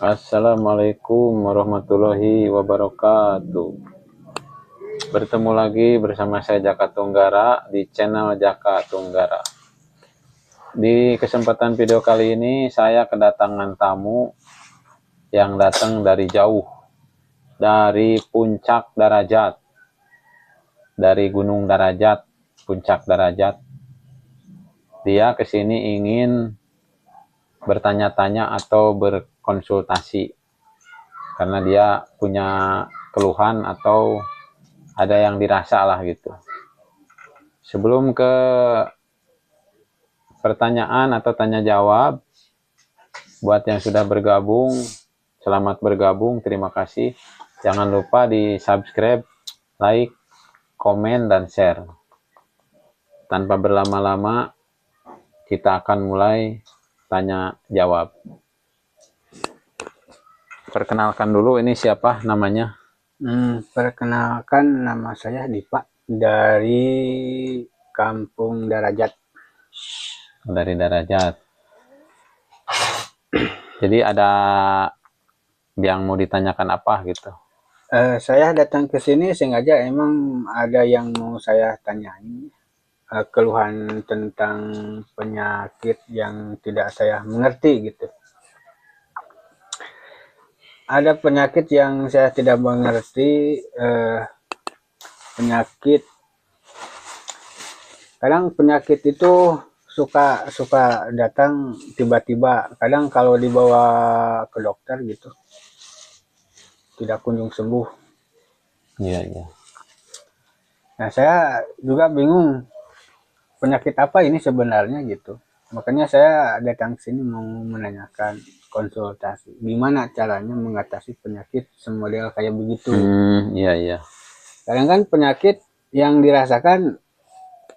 Assalamualaikum warahmatullahi wabarakatuh. Bertemu lagi bersama saya Jaka Tunggara di channel Jaka Tunggara. Di kesempatan video kali ini saya kedatangan tamu yang datang dari jauh, dari Puncak Darajat, dari Gunung Darajat, Puncak Darajat. Dia kesini ingin bertanya-tanya atau berkonsultasi karena dia punya keluhan atau ada yang dirasa lah gitu. Sebelum ke pertanyaan atau tanya jawab, buat yang sudah bergabung, selamat bergabung, terima kasih. Jangan lupa di subscribe, like, komen, dan share. Tanpa berlama-lama, kita akan mulai tanya jawab. Perkenalkan dulu, ini siapa namanya? Perkenalkan, nama saya Dipa dari Kampung Darajat. Dari Darajat. Jadi ada yang mau ditanyakan apa gitu? Saya datang ke sini sengaja, emang ada yang mau saya tanyain, keluhan tentang penyakit yang tidak saya mengerti gitu. Ada penyakit yang saya tidak mengerti, penyakit. Kadang penyakit itu suka datang tiba-tiba. Kadang kalau dibawa ke dokter gitu tidak kunjung sembuh. Iya. Nah, saya juga bingung penyakit apa ini sebenarnya gitu. Makanya saya datang ke sini mau menanyakan konsultasi. Gimana caranya mengatasi penyakit semodel kayak begitu. Iya. Kadang kan penyakit yang dirasakan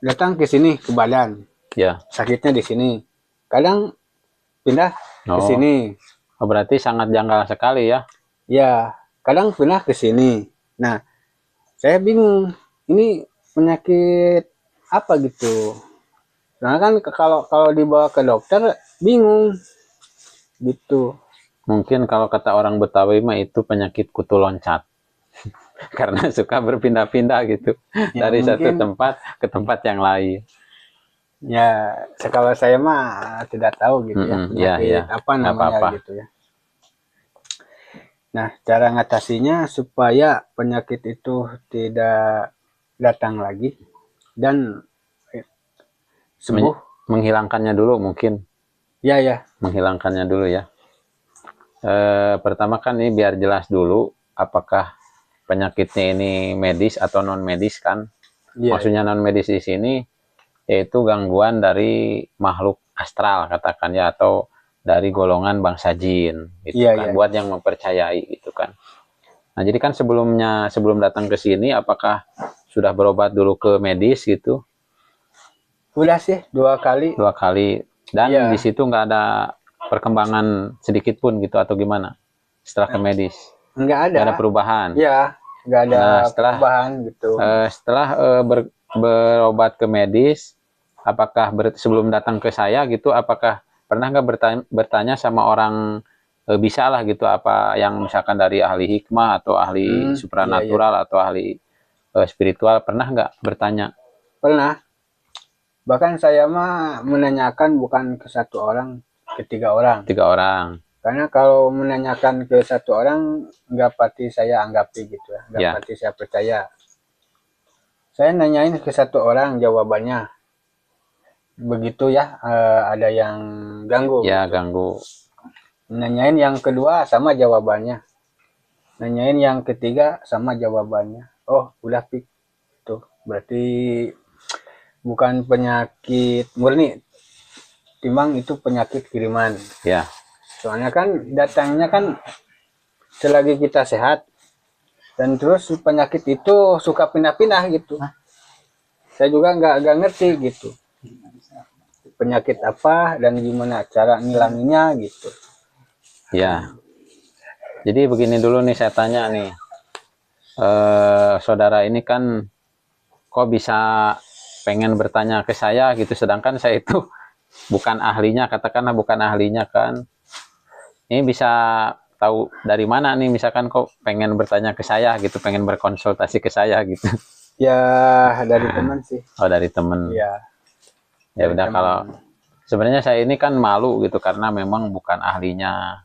datang ke sini, ke badan. Ya. Sakitnya di sini. Kadang pindah ke sini. Oh, berarti sangat janggal sekali ya? Ya, kadang pindah ke sini. Nah, saya bingung. Ini penyakit apa gitu? Nah kan kalau dibawa ke dokter bingung gitu. Mungkin kalau kata orang Betawi mah itu penyakit kutu loncat. Karena suka berpindah-pindah gitu Ya, dari mungkin, satu tempat ke tempat yang lain. ya kalau saya mah tidak tahu gitu ya penyakit apa namanya gitu ya. Nah, cara ngatasinya supaya penyakit itu tidak datang lagi dan sembuh. Menghilangkannya dulu mungkin. Ya. Menghilangkannya dulu ya. Pertama kan ini biar jelas dulu apakah penyakitnya ini medis atau non medis kan. Maksudnya non medis di sini yaitu gangguan dari makhluk astral katakan ya, atau dari golongan bangsa jin gitu kan. Buat yang mempercayai gitu kan. Nah, jadi kan sebelum datang ke sini apakah sudah berobat dulu ke medis gitu? Udah sih 2 kali. 2 kali. Dan di situ nggak ada perkembangan sedikit pun gitu atau gimana? Setelah ke medis? Nggak ada perubahan? Ya, nggak ada perubahan gitu. Setelah berobat ke medis, apakah sebelum datang ke saya gitu, apakah pernah nggak bertanya sama orang bisa lah gitu, apa yang misalkan dari ahli hikmah atau ahli supranatural atau ahli spiritual, pernah nggak bertanya? Pernah. Bahkan saya mah menanyakan bukan ke 1 orang, ke 3 orang. 3 orang. Karena kalau menanyakan ke 1 orang nggak pasti saya anggapi gitu ya, nggak pasti saya percaya. Saya nanyain ke 1 orang, jawabannya begitu ya, ada yang ganggu. Ya, gitu. ganggu. Nanyain yang kedua sama jawabannya. Nanyain yang ketiga sama jawabannya. Oh, udah pik. Tuh, berarti bukan penyakit murni, timbang itu penyakit kiriman. Ya. Soalnya kan datangnya kan selagi kita sehat, dan terus penyakit itu suka pindah-pindah gitu. Saya juga nggak ngerti gitu penyakit apa dan gimana cara ngilanginnya gitu. Ya. Jadi begini dulu nih saya tanya nih, saudara ini kan kok bisa pengen bertanya ke saya gitu, sedangkan saya itu bukan ahlinya, katakanlah bukan ahlinya kan. Ini bisa tahu dari mana nih, misalkan kok pengen bertanya ke saya gitu, pengen berkonsultasi ke saya gitu. Ya dari teman sih. Oh, dari temen. Iya. Ya Dari udah, teman. kalau sebenarnya saya ini kan malu gitu karena memang bukan ahlinya.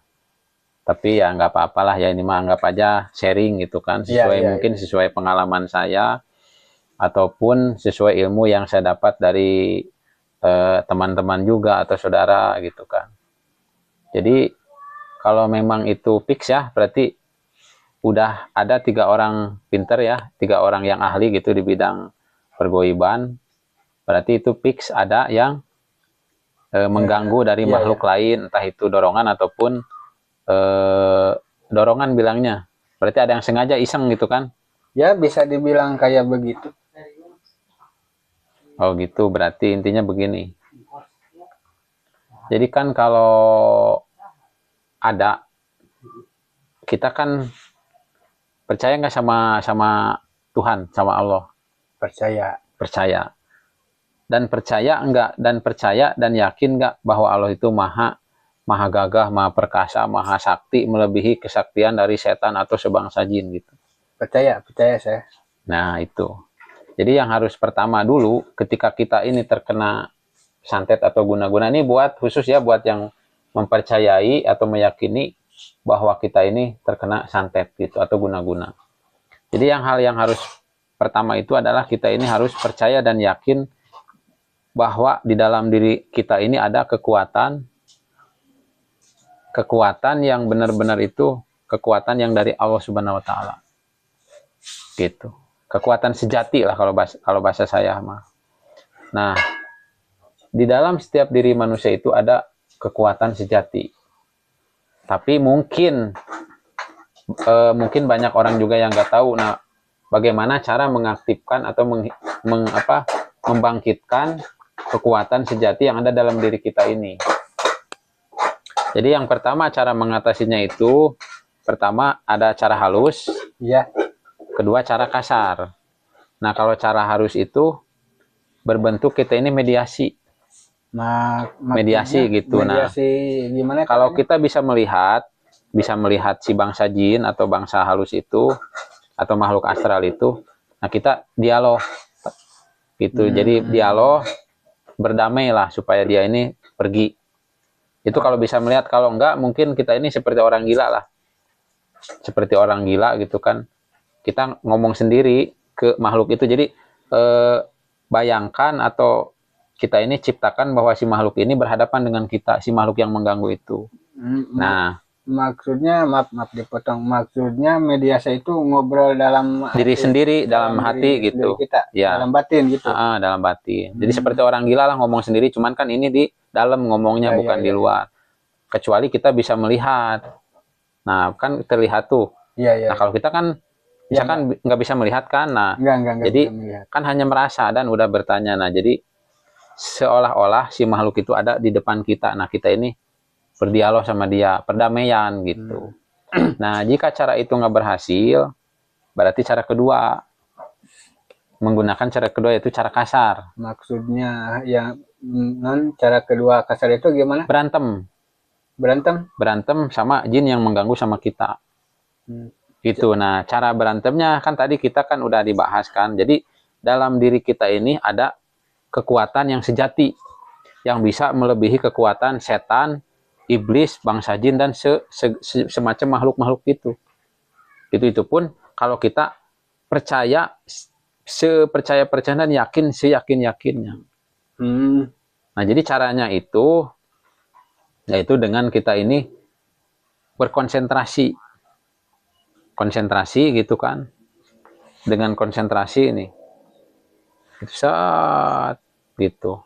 Tapi ya nggak apa-apalah ya, ini mah anggap aja sharing gitu kan, Iya, sesuai iya, mungkin iya. sesuai pengalaman saya ataupun sesuai ilmu yang saya dapat dari teman-teman juga atau saudara gitu kan. Jadi kalau memang itu fix ya, berarti udah ada 3 orang pinter ya, 3 orang yang ahli gitu di bidang pergoiban. Berarti itu fix ada yang mengganggu dari Iya, makhluk iya. lain, entah itu dorongan ataupun dorongan bilangnya. Berarti ada yang sengaja iseng gitu kan? Ya bisa dibilang kayak begitu. Oh gitu, berarti intinya begini. Jadi kan kalau ada, kita kan percaya nggak sama sama Tuhan, sama Allah? Percaya. Percaya. Dan percaya enggak, dan percaya dan yakin nggak bahwa Allah itu maha maha gagah, maha perkasa, maha sakti, melebihi kesaktian dari setan atau sebangsa jin gitu. Percaya saya. Nah itu. Jadi yang harus pertama dulu ketika kita ini terkena santet atau guna-guna, ini buat khusus ya, buat yang mempercayai atau meyakini bahwa kita ini terkena santet gitu atau guna-guna. Jadi hal yang harus pertama itu adalah kita ini harus percaya dan yakin bahwa di dalam diri kita ini ada kekuatan yang benar-benar itu kekuatan yang dari Allah Subhanahu wa taala. Gitu. Kekuatan sejati lah kalau bahasa saya mah. Nah, di dalam setiap diri manusia itu ada kekuatan sejati. Tapi mungkin banyak orang juga yang nggak tahu. Nah, bagaimana cara mengaktifkan atau membangkitkan kekuatan sejati yang ada dalam diri kita ini. Jadi yang pertama cara mengatasinya itu, pertama ada cara halus, Iya. kedua cara kasar. Nah kalau cara halus itu berbentuk kita ini mediasi. Mediasi gitu. Mediasi gimana? Kalau kita bisa melihat si bangsa jin atau bangsa halus itu atau makhluk astral itu, nah kita dialog gitu. Jadi dialog, berdamai lah supaya dia ini pergi. Itu kalau bisa melihat, kalau enggak mungkin kita ini seperti orang gila lah. Seperti orang gila gitu kan. Kita ngomong sendiri ke makhluk itu. Jadi bayangkan atau kita ini ciptakan bahwa si makhluk ini berhadapan dengan kita, si makhluk yang mengganggu itu. Nah, maksudnya maaf dipotong. Maksudnya mediasi itu ngobrol dalam diri sendiri, dalam hati gitu. Kita, ya. Dalam batin gitu. Dalam batin. Jadi seperti orang gila lah ngomong sendiri, cuman kan ini di dalam ngomongnya, bukan di luar. Kecuali kita bisa melihat. Nah, kan terlihat tuh. Nah, kalau kita kan misalkan nggak bisa melihat kan. Nah, jadi kan hanya merasa dan udah bertanya. Nah, jadi seolah-olah si makhluk itu ada di depan kita. Nah, kita ini berdialog sama dia, perdamaian gitu. Nah, jika cara itu nggak berhasil, berarti cara kedua, menggunakan cara kedua yaitu cara kasar. Maksudnya yang cara kedua kasar itu gimana? Berantem sama jin yang mengganggu sama kita. Gitu. Nah, cara berantemnya kan tadi kita kan udah dibahas kan. Jadi dalam diri kita ini ada kekuatan yang sejati yang bisa melebihi kekuatan setan, iblis, bangsa jin dan semacam makhluk-makhluk itu. Itu pun kalau kita percaya, sepercaya dan yakin seyakin-yakinnya. Nah, jadi caranya itu yaitu dengan kita ini berkonsentrasi. Konsentrasi gitu kan. Dengan konsentrasi ini. Itu saat gitu.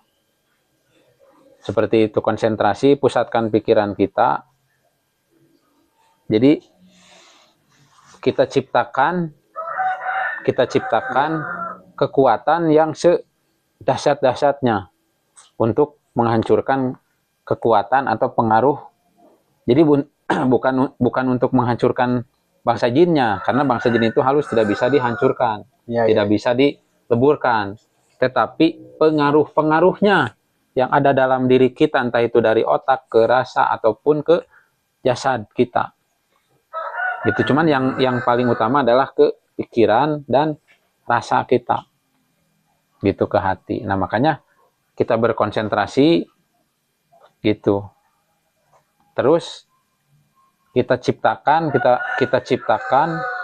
Seperti itu, konsentrasi, pusatkan pikiran kita. Jadi kita ciptakan kekuatan yang sedahsyat-dahsyatnya untuk menghancurkan kekuatan atau pengaruh. Jadi bukan untuk menghancurkan bangsa jinnya, karena bangsa jin itu halus, tidak bisa dihancurkan, tidak bisa dileburkan. Tetapi pengaruh-pengaruhnya yang ada dalam diri kita, entah itu dari otak ke rasa ataupun ke jasad kita, Gitu. Cuman yang paling utama adalah ke pikiran dan rasa kita. Gitu, ke hati. Nah, makanya kita berkonsentrasi gitu. Terus kita ciptakan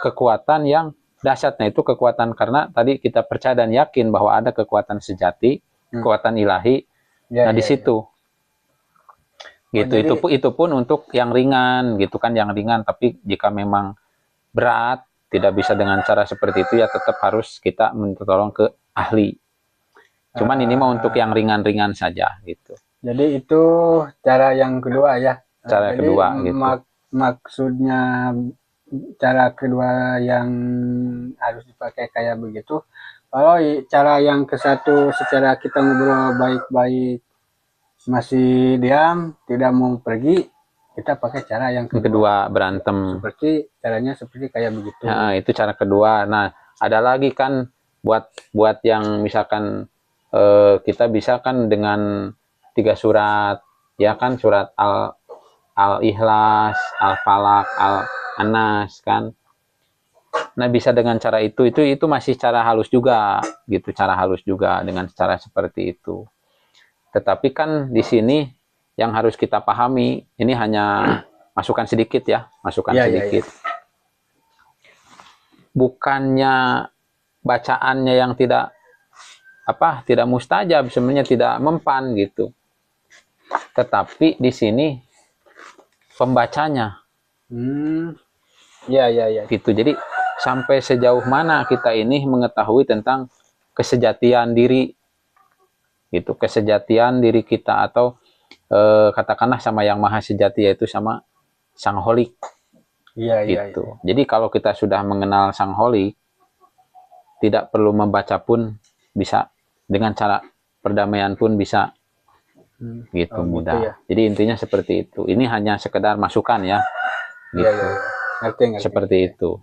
kekuatan yang dahsyat. Nah, itu kekuatan karena tadi kita percaya dan yakin bahwa ada kekuatan sejati, kekuatan ilahi. Nah, di situ. Gitu. Jadi, itu pun untuk yang ringan gitu kan, yang ringan. Tapi jika memang berat, tidak bisa dengan cara seperti itu, ya tetap harus kita minta tolong ke ahli. Cuman ini mah untuk yang ringan-ringan saja gitu. Jadi itu cara yang kedua ya. Cara jadi, kedua gitu. Maksudnya cara kedua yang harus dipakai kayak begitu. Kalau cara yang ke satu, secara kita ngobrol baik-baik masih diam, tidak mau pergi, kita pakai cara yang kedua, berantem. Caranya seperti kayak begitu. Nah, itu cara kedua. Nah, ada lagi kan buat yang misalkan kita bisa kan dengan 3 surat, ya kan, surat Al-Ikhlas, Al-Falaq, Al-Anas kan. Nah, bisa dengan cara itu masih cara halus juga gitu, cara halus juga dengan cara seperti itu. Tetapi kan di sini yang harus kita pahami, ini hanya masukan sedikit ya, sedikit. Ya. Bukannya bacaannya yang tidak mustajab, sebenarnya tidak mempan gitu. Tetapi di sini pembacanya. Ya. Gitu. Jadi sampai sejauh mana kita ini mengetahui tentang kesejatian diri. Gitu, kesejatian diri kita, atau katakanlah sama yang maha sejati, yaitu sama Sang Holik. Iya. Gitu. Jadi kalau kita sudah mengenal Sang Holik, tidak perlu membaca pun bisa, dengan cara perdamaian pun bisa. Gitu, mudah. Gitu ya. Jadi intinya seperti itu. Ini hanya sekedar masukan ya. Gitu. Ngerti. Seperti itu.